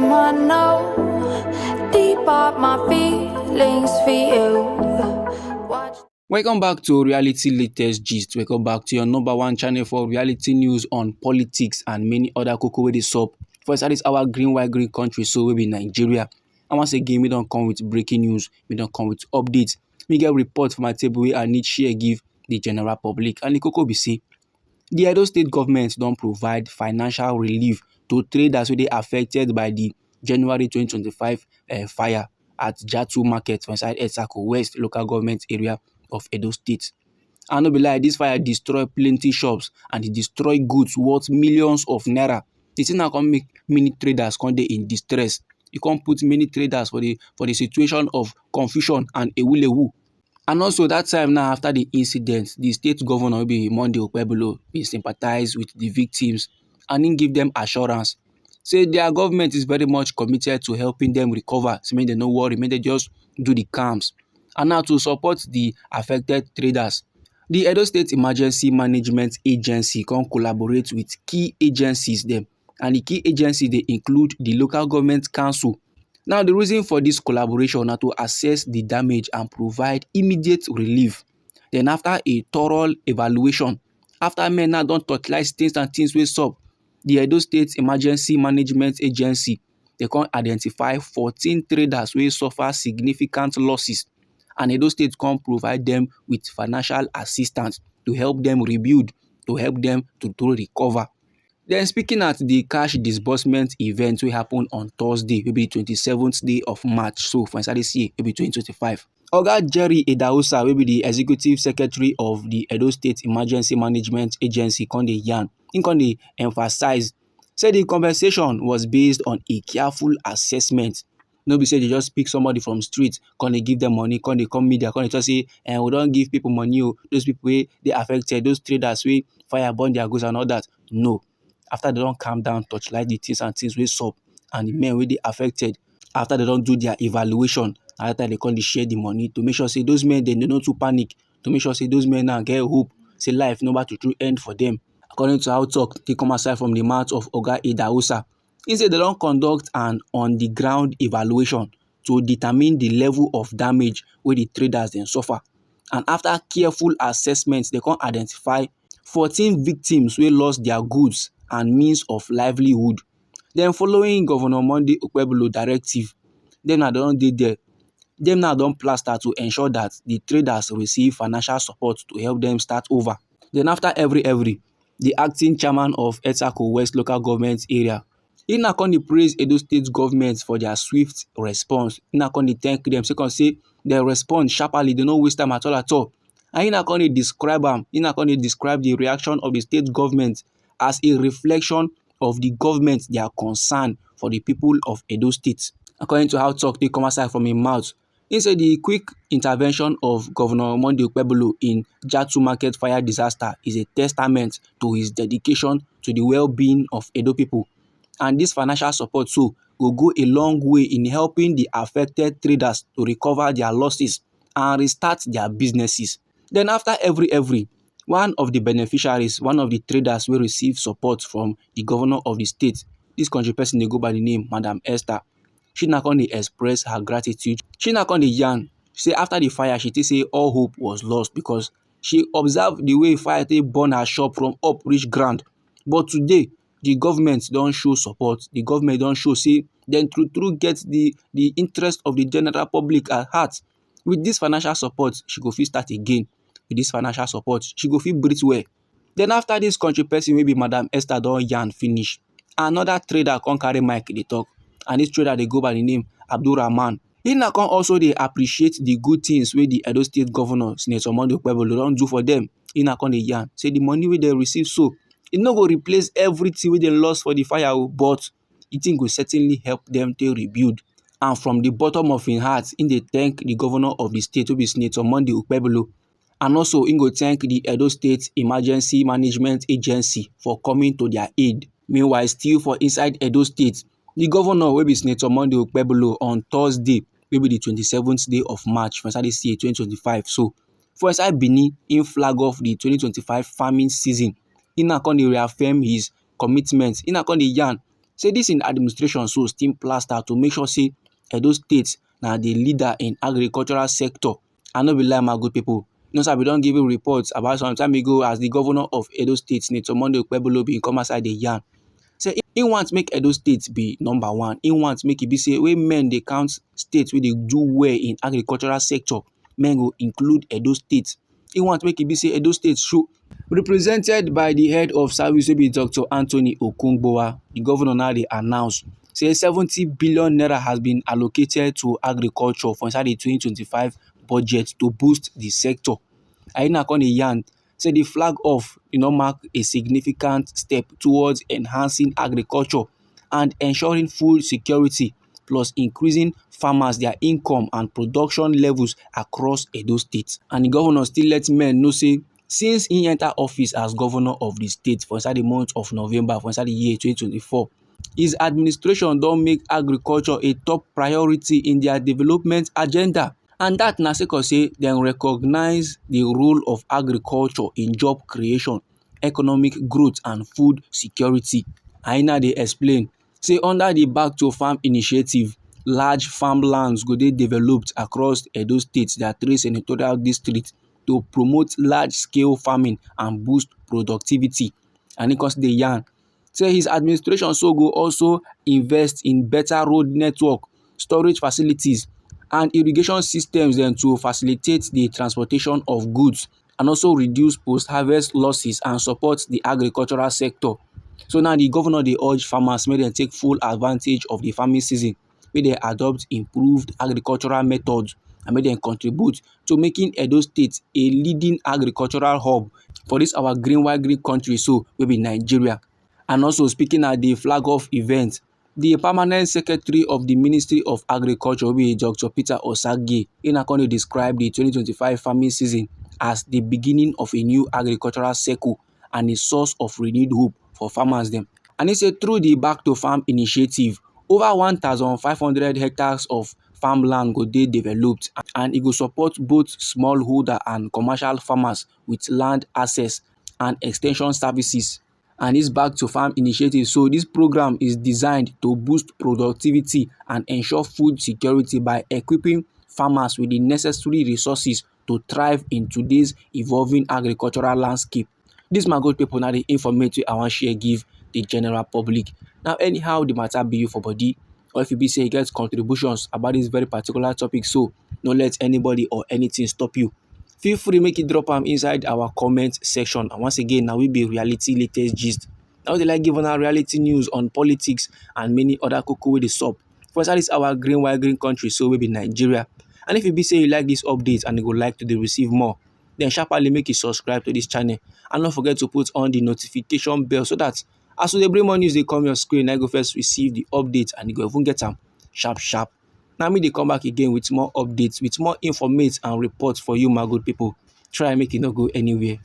I know deep up my feelings for you. Welcome back to Reality Latest Gist. Welcome back to your number one channel for reality news on politics and many other cocoa wey dey sup. For inside this our green white green country, so we be Nigeria. And once again, we don't come with breaking news, we don't come with updates. We get report from my table where I need share give the general public. And the cocoa be say the Edo State government don't provide financial relief to traders who they affected by the January 2025 fire at Jatu Market for inside SH0CKING West local government area of Edo State. And no be lie, this fire destroy plenty shops and it destroy goods worth millions of naira. The thing now can make many traders come dey in distress. You can't put many traders for the situation of confusion and ewulewu. And also that time now after the incident, the state governor will be Okpebholo, he sympathize with the victims and he give them assurance. Say their government is very much committed to helping them recover. So make they no worry, make they just do the camps. And now to support the affected traders, the Edo State Emergency Management Agency can collaborate with key agencies them. And the key agencies they include the local government council. Now the reason for this collaboration is to assess the damage and provide immediate relief. Then after a thorough evaluation, after men now don't torchlight things and things wey sup, the Edo State Emergency Management Agency they can identify 14 traders wey suffer significant losses. And Edo State can provide them with financial assistance to help them rebuild, to help them to recover. Then speaking at the cash disbursement event wey happen on Thursday, maybe 27th day of March, so for inside this year, maybe 2025. Oga Jerry Edausa, will be the executive secretary of the Edo State Emergency Management Agency, con dey yarn. He con dey emphasize, say the compensation was based on a careful assessment. No be say they just pick somebody from street, con dey give them money, con dey come media, con dey just say, we don't give people money, oh, those people wey they affected, those traders wey fire burn their goods and all that. No. After they don't calm down, torchlight the things and things wey sup, and the men wey dey affected, after they don't do their evaluation, after they come dey share the money to make sure say those men they no too panic, to make sure say those men now get hope, say life no about to true end for them. According to how talk they come aside from the mouth of Oga Edausa, he said they don't conduct an on the ground evaluation to determine the level of damage where the traders then suffer. And after careful assessments, they can identify 14 victims who lost their goods and means of livelihood. Then following Governor Monday Okpebholo directive, them now don't dey there. Them now don't plaster to ensure that the traders receive financial support to help them start over. Then after every, the acting chairman of SH0CKING West local government area, he now can praise Edo State government for their swift response. He now can thank them, so can say they respond sharply, they no waste time at all. And he now can describe the reaction of the state government as a reflection of the government their concern for the people of Edo State. According to how talk they come aside from him mouth, he said the quick intervention of Governor Monday Okpebholo in Jatu Market fire disaster is a testament to his dedication to the well-being of Edo people. And this financial support too will go a long way in helping the affected traders to recover their losses and restart their businesses. Then after every, one of the beneficiaries, one of the traders will receive support from the governor of the state. This country person they go by the name Madam Esther. She not only express her gratitude. She not only yarn. Say after the fire, she say all hope was lost because she observed the way fire they burn her shop from up reach ground. But today, the government don't show support. The government don't show say then true get the interest of the general public at heart. With this financial support, she go fit start again. With this financial support, she go fit breathe well. Then after this country person, maybe Madam Esther don yarn finish, another trader come carry mic dey talk, and this trader they go by the name Abdul Rahman. He now can also they appreciate the good things where the Edo State Governor Senator Monday Okpebholo don't do for them. He now can dey yarn say the money wey they receive so it no go replace everything wey they lost for the fire, but it will certainly help them to rebuild. And from the bottom of his heart, in dey thank the governor of the state, who be Senator Monday Okpebholo, and also in go thank the Edo State Emergency Management Agency for coming to their aid. Meanwhile, still for inside Edo State, the governor will be Senator Monday Okpebholo on Thursday, will be the 27th day of March for this year 2025. So for inside Benin, in flag off the 2025 farming season, he now can reaffirm his commitment. He now can yarn Say dis im administration so still plaster to make sure say Edo State na the leader in agricultural sector. And no be lie my good pipu. You know sey I bin don give you report about some time ago as the governor of Edo State Senator Monday Okpebholo bin come outside dey yarn say im want make Edo State be number one. Im want make e be say when men dey count states wey dey do well in agricultural sector, men go include Edo State. Im want make e be say Edo State show represented by the head of service wey be Dr. Anthony Okungbowa. The governor now dey announce say 70 billion naira has been allocated to agriculture for inside the 2025 budget to boost the sector. Aina come dey yarn say the flag off mark a significant step towards enhancing agriculture and ensuring food security, plus increasing farmers their income and production levels across Edo State. And the governor still let men know say since he enter office as governor of the state for inside the month of November for inside the year 2024, his administration don make agriculture a top priority in their development agenda. And that na sake of say dem recognize the role of agriculture in job creation, economic growth and food security. Aina dey explain say under the Back to Farm initiative, large farmlands go dey developed across Edo State, their 3 senatorial districts, to promote large-scale farming and boost productivity. And im come still dey yarn say his administration so go also invest in better road network, storage facilities and irrigation systems dem to facilitate the transportation of goods and also reduce post-harvest losses and support the agricultural sector. So now the governor dey urge farmers make dem take full advantage of the farming season, make dem adopt improved agricultural methods and make dem contribute to making Edo State a leading agricultural hub for dis our green white green country so wey be Nigeria. And also speaking at the flag off event, the permanent secretary of the Ministry of Agriculture wey be Dr. Peter Osage, im na come dey describe the 2025 farming season as the beginning of a new agricultural cycle and a source of renewed hope for farmers dem. And he say through the Back to Farm initiative, over 1,500 hectares of farmland go dey developed and e go support both smallholder and commercial farmers with land access and ex ten sion services. And this Back to Farm initiative, so this program is designed to boost productivity and ensure food security by equipping farmers with the necessary resources to thrive in today's evolving agricultural landscape. Dis my good people na the informate wey I wan share give the general public. Now anyhow the matter be you for body, or if e be say you get contributions about this very particular topic, so no let anybody or anything stop you. Feel free make you drop am inside our comment section. And once again, na we be Reality Latest Gist. Now they like give una reality news on politics and many other koko wey dey sup for inside dis our green white green country so wey be Nigeria. And if e be say you like this update and you go like to dey receive more, then sharply make you subscribe to this channel and don't forget to put on the notification bell so that as we dey bring more news dey come your screen, na you go first receive the update and you go even get am sharp sharp. Now me dey come back again with more updates, with more informate and reports for you my good people. Try make e no go anywhere.